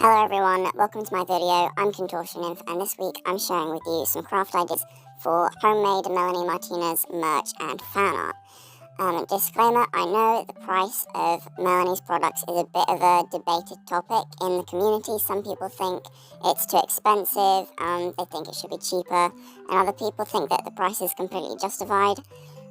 Hello everyone, welcome to my video. I'm Contortioninf, and this week I'm sharing with you some craft ideas for homemade Melanie Martinez merch and fan art. Disclaimer, I know the price of Melanie's products is a bit of a debated topic in the community. Some people think it's too expensive, they think it should be cheaper, and other people think that the price is completely justified.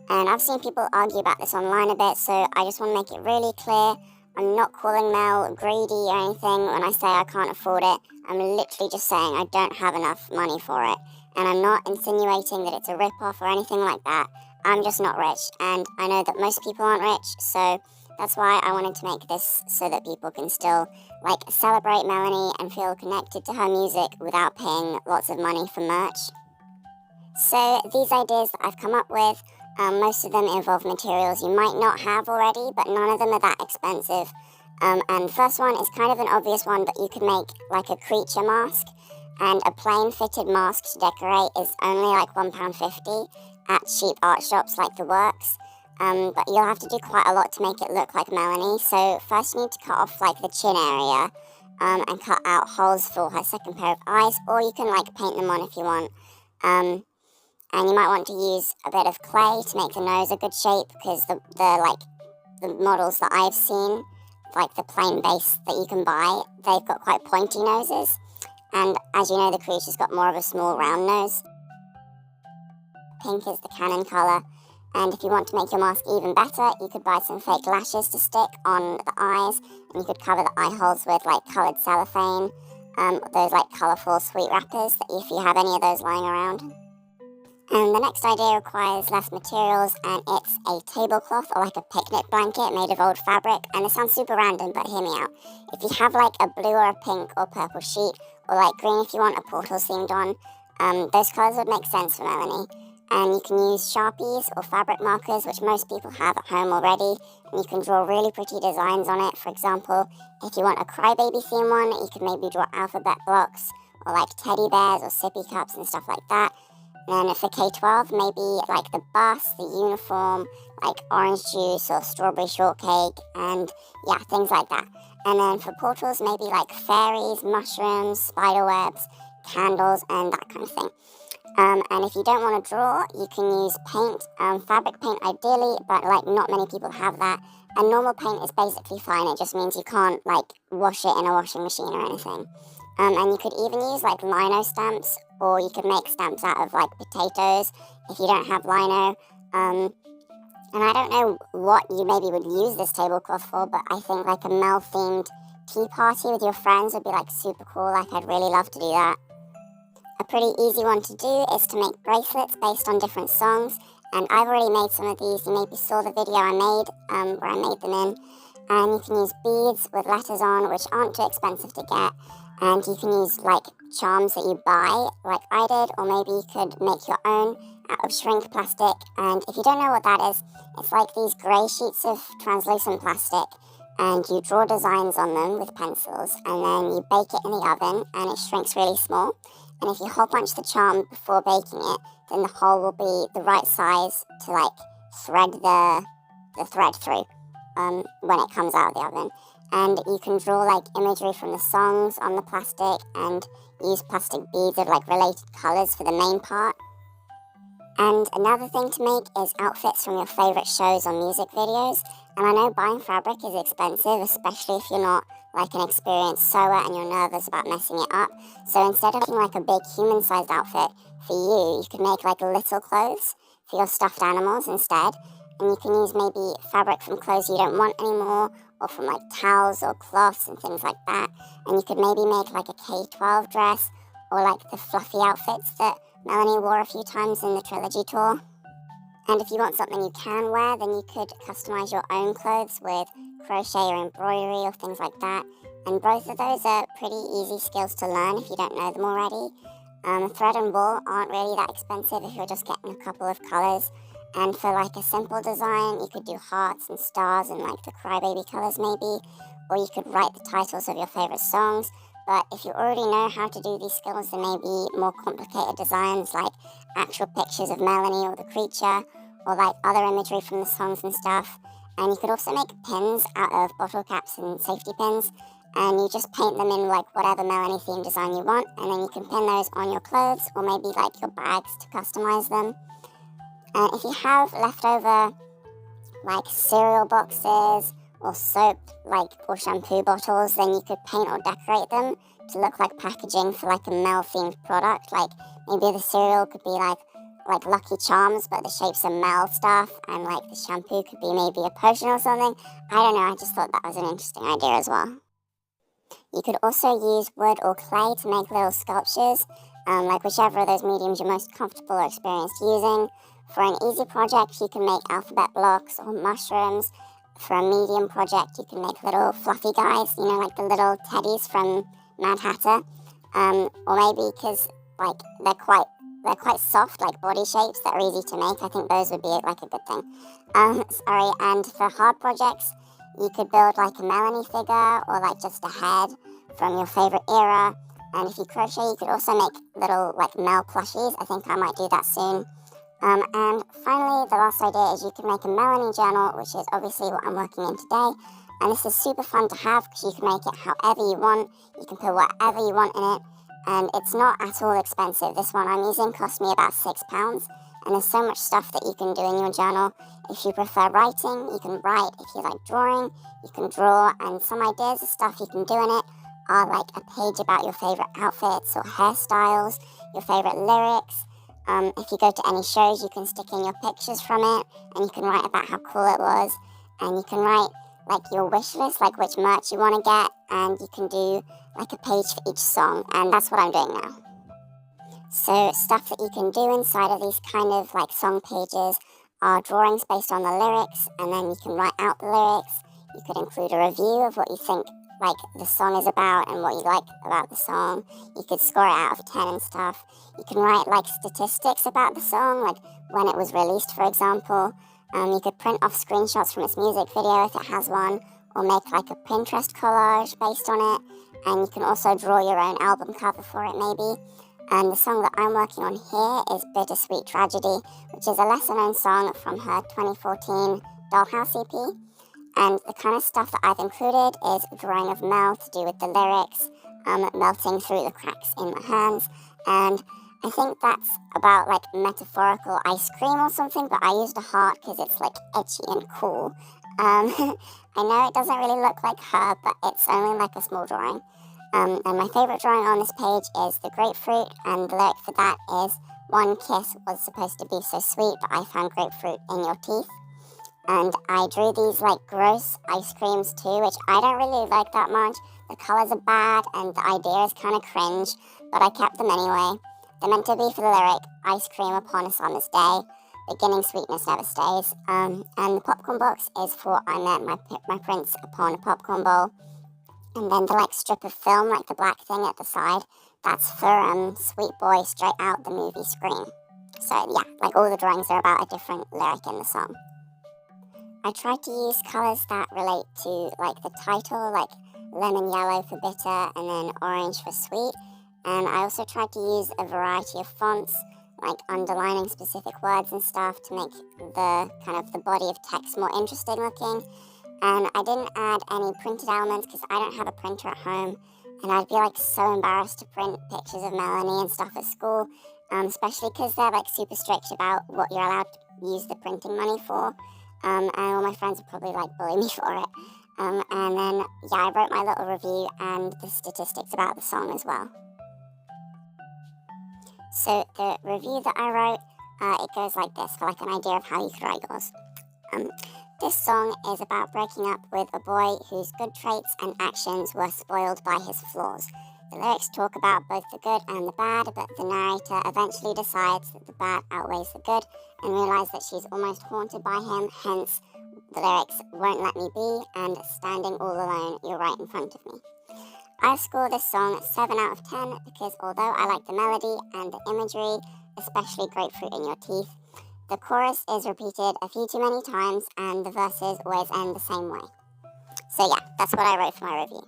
And I've seen people argue about this online a bit, so I just want to make it really clear. I'm not calling Mel greedy or anything when I say I can't afford it. I'm literally just saying I don't have enough money for it. And I'm not insinuating that it's a rip-off or anything like that. I'm just not rich, and I know that most people aren't rich, so that's why I wanted to make this so that people can still, celebrate Melanie and feel connected to her music without paying lots of money for merch. So these ideas that I've come up with, most of them involve materials you might not have already, but none of them are that expensive. And the first one is kind of an obvious one, but you could make like a creature mask, and a plain fitted mask to decorate is only like £1.50 at cheap art shops like The Works. But you'll have to do quite a lot to make it look like Melanie. So first you need to cut off like the chin area, and cut out holes for her second pair of eyes, or you can paint them on if you want. And you might want to use a bit of clay to make the nose a good shape, because the models that I've seen, like the plain base that you can buy, they've got quite pointy noses. And as you know, the creature's got more of a small round nose. Pink is the canon colour. And if you want to make your mask even better, you could buy some fake lashes to stick on the eyes, and you could cover the eye holes with coloured cellophane, those colourful sweet wrappers, that if you have any of those lying around. And the next idea requires less materials, and it's a tablecloth or a picnic blanket made of old fabric. And this sounds super random, but hear me out. If you have a blue or a pink or purple sheet, or green if you want a portal themed on, those colours would make sense for Melanie. And you can use Sharpies or fabric markers, which most people have at home already, and you can draw really pretty designs on it. For example, if you want a crybaby theme one, you could maybe draw alphabet blocks, or teddy bears or sippy cups and stuff like that. And then for K-12, maybe the bus, the uniform, orange juice or strawberry shortcake, and yeah, things like that. And then for portals, maybe fairies, mushrooms, spider webs, candles, and that kind of thing. And if you don't want to draw, you can use paint, fabric paint ideally, but not many people have that. And normal paint is basically fine, it just means you can't wash it in a washing machine or anything. And you could even use lino stamps, or you could make stamps out of potatoes if you don't have lino. And I don't know what you maybe would use this tablecloth for, but I think a Mel themed tea party with your friends would be super cool. I'd really love to do that. A pretty easy one to do is to make bracelets based on different songs, and I've already made some of these. You maybe saw the video I made, where I made them in. And you can use beads with letters on, which aren't too expensive to get. And you can use charms that you buy, like I did, or maybe you could make your own out of shrink plastic. And if you don't know what that is, it's these grey sheets of translucent plastic, and you draw designs on them with pencils, and then you bake it in the oven, and it shrinks really small. And if you hole punch the charm before baking it, then the hole will be the right size to thread the thread through when it comes out of the oven. And you can draw imagery from the songs on the plastic, and use plastic beads of related colours for the main part. And another thing to make is outfits from your favourite shows or music videos. And I know buying fabric is expensive, especially if you're not an experienced sewer and you're nervous about messing it up. So instead of making a big human-sized outfit for you, you could make little clothes for your stuffed animals instead. And you can use maybe fabric from clothes you don't want anymore, or from towels or cloths and things like that. And you could maybe make a K-12 dress, or the fluffy outfits that Melanie wore a few times in the trilogy tour. And if you want something you can wear, then you could customize your own clothes with crochet or embroidery or things like that. And both of those are pretty easy skills to learn if you don't know them already. Thread and wool aren't really that expensive if you're just getting a couple of colors. And for a simple design, you could do hearts and stars and the crybaby colors maybe, or you could write the titles of your favorite songs. But if you already know how to do these skills, then maybe more complicated designs actual pictures of Melanie or the creature, or other imagery from the songs and stuff. And you could also make pins out of bottle caps and safety pins, and you just paint them in like whatever Melanie theme design you want, and then you can pin those on your clothes or maybe like your bags to customize them. And if you have leftover like cereal boxes or soap or shampoo bottles, then you could paint or decorate them to look like packaging for like a Mel themed product. Like maybe the cereal could be like Lucky Charms, but the shapes are Mel stuff, and like the shampoo could be maybe a potion or something. I don't know, I just thought that was an interesting idea as well. You could also use wood or clay to make little sculptures, like whichever of those mediums you're most comfortable or experienced using. For an easy project, you can make alphabet blocks or mushrooms. For a medium project, you can make little fluffy guys, like the little teddies from Mad Hatter. Or maybe because like they're quite soft, like body shapes that are easy to make. I think those would be like a good thing. And for hard projects, you could build like a Melanie figure or like just a head from your favorite era. And if you crochet, you could also make little like Mel plushies. I think I might do that soon. And finally, the last idea is you can make a Melanie journal, which is obviously what I'm working in today. And this is super fun to have because you can make it however you want. You can put whatever you want in it. And it's not at all expensive. This one I'm using cost me about £6. And there's so much stuff that you can do in your journal. If you prefer writing, you can write. If you like drawing, you can draw. And some ideas of stuff you can do in it are like a page about your favorite outfits or hairstyles, your favorite lyrics. If you go to any shows, you can stick in your pictures from it, and you can write about how cool it was. And you can write like your wish list, like which merch you want to get, and you can do like a page for each song, and that's what I'm doing now. So stuff that you can do inside of these kind of like song pages are drawings based on the lyrics, and then you can write out the lyrics. You could include a review of what you think like the song is about and what you like about the song. You could score it out of 10 and stuff. You can write like statistics about the song, like when it was released, for example. You could print off screenshots from its music video if it has one, or make like a Pinterest collage based on it. And you can also draw your own album cover for it maybe. And the song that I'm working on here is Bittersweet Tragedy, which is a lesser known song from her 2014 Dollhouse EP. And the kind of stuff that I've included is a drawing of Mel to do with the lyrics, melting through the cracks in my hands. And I think that's about like metaphorical ice cream or something, but I used a heart because it's like edgy and cool. I know it doesn't really look like her, but it's only like a small drawing. And my favorite drawing on this page is the grapefruit, and the lyric for that is, "One kiss was supposed to be so sweet, but I found grapefruit in your teeth." And I drew these like gross ice creams too, which I don't really like that much. The colors are bad and the idea is kind of cringe, but I kept them anyway. They're meant to be for the lyric, "Ice cream upon a summer's day, beginning sweetness never stays." And the popcorn box is for "I met my prince upon a popcorn bowl." And then the like strip of film, like the black thing at the side, that's for Sweet Boy Straight Out the movie Scream. So yeah, like all the drawings are about a different lyric in the song. I tried to use colours that relate to like the title, like lemon yellow for bitter and then orange for sweet. And I also tried to use a variety of fonts, like underlining specific words and stuff to make the kind of the body of text more interesting looking. And I didn't add any printed elements because I don't have a printer at home, and I'd be like so embarrassed to print pictures of Melanie and stuff at school, especially because they're like super strict about what you're allowed to use the printing money for. And all my friends would probably like bully me for it. And then yeah, I wrote my little review and the statistics about the song as well. So the review that I wrote, it goes like this for like an idea of how you could write yours. This song is about breaking up with a boy whose good traits and actions were spoiled by his flaws. The lyrics talk about both the good and the bad, but the narrator eventually decides that the bad outweighs the good and realizes that she's almost haunted by him, hence the lyrics, "Won't let me be," and "Standing all alone, you're right in front of me." I score this song 7 out of 10 because although I like the melody and the imagery, especially grapefruit in your teeth, the chorus is repeated a few too many times and the verses always end the same way. So yeah, that's what I wrote for my review.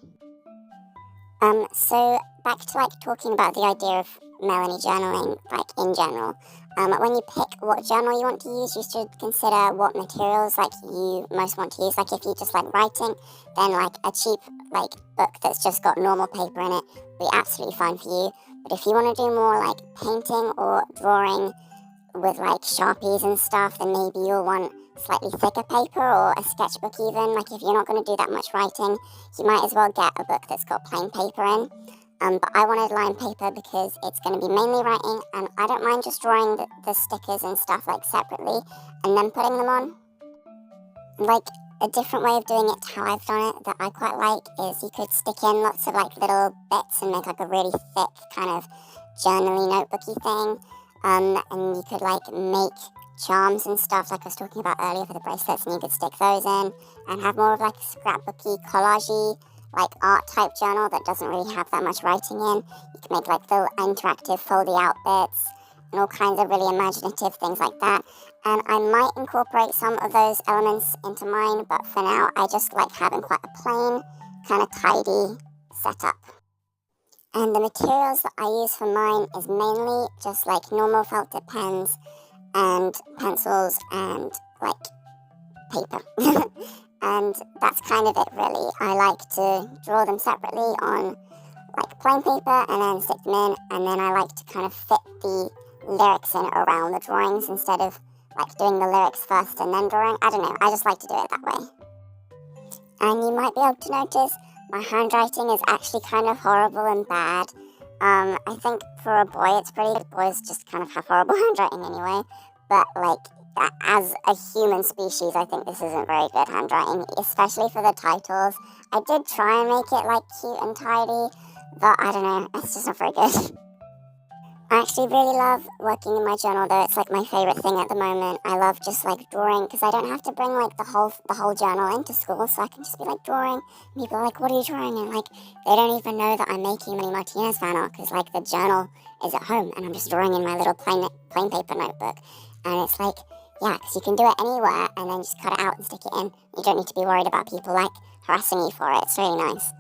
So back to like talking about the idea of Melanie journaling, like in general. When you pick what journal you want to use, you should consider what materials like you most want to use. Like if you just like writing, then like a cheap like book that's just got normal paper in it, be absolutely fine for you. But if you want to do more like painting or drawing with like Sharpies and stuff, then maybe you'll want slightly thicker paper or a sketchbook even. Like if you're not going to do that much writing, you might as well get a book that's got plain paper in. But I wanted lined paper because it's going to be mainly writing, and I don't mind just drawing the stickers and stuff like separately and then putting them on. Like a different way of doing it to how I've done it that I quite like is you could stick in lots of like little bits and make like a really thick kind of journaly notebooky thing. And you could like make charms and stuff like I was talking about earlier for the bracelets, and you could stick those in and have more of like a scrapbooky, collagey, like art type journal that doesn't really have that much writing in. You can make like little interactive foldy out bits and all kinds of really imaginative things like that. And I might incorporate some of those elements into mine, but for now I just like having quite a plain, kind of tidy setup. And the materials that I use for mine is mainly just like normal felt tip pens and pencils and like paper. And that's kind of it really. I like to draw them separately on like plain paper and then stick them in, and then I like to kind of fit the lyrics in around the drawings instead of like doing the lyrics first and then drawing. I don't know, I just like to do it that way. And you might be able to notice my handwriting is actually kind of horrible and bad. I think for a boy it's pretty good. Boys just kind of have horrible handwriting anyway. But like, as a human species, I think this isn't very good handwriting, especially for the titles. I did try and make it like cute and tidy, but I don't know, it's just not very good. I actually really love working in my journal though. It's like my favorite thing at the moment. I love just like drawing because I don't have to bring like the whole journal into school, so I can just be like drawing. And people are like, what are you drawing? And like, they don't even know that I'm making Melanie Martinez fan art because like the journal is at home and I'm just drawing in my little plain paper notebook. And it's like, yeah, because you can do it anywhere and then just cut it out and stick it in. You don't need to be worried about people like harassing you for it. It's really nice.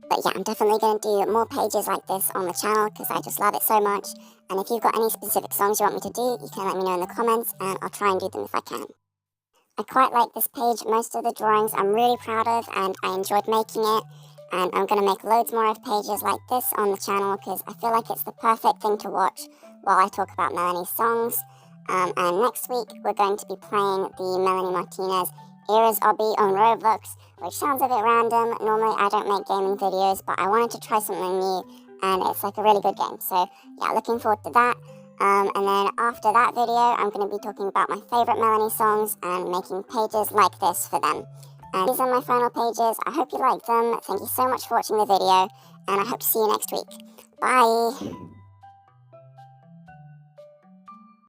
But yeah, I'm definitely going to do more pages like this on the channel because I just love it so much. And if you've got any specific songs you want me to do, you can let me know in the comments and I'll try and do them if I can. I quite like this page. Most of the drawings I'm really proud of and I enjoyed making it. And I'm going to make loads more of pages like this on the channel because I feel like it's the perfect thing to watch while I talk about Melanie's songs. And next week we're going to be playing the Melanie Martinez Eras Obby on Roblox, which sounds a bit random. Normally I don't make gaming videos, but I wanted to try something new, and it's like a really good game. So yeah, looking forward to that. And then after that video, I'm going to be talking about my favorite Melanie songs and making pages like this for them. And these are my final pages. I hope you liked them. Thank you so much for watching the video, and I hope to see you next week. Bye!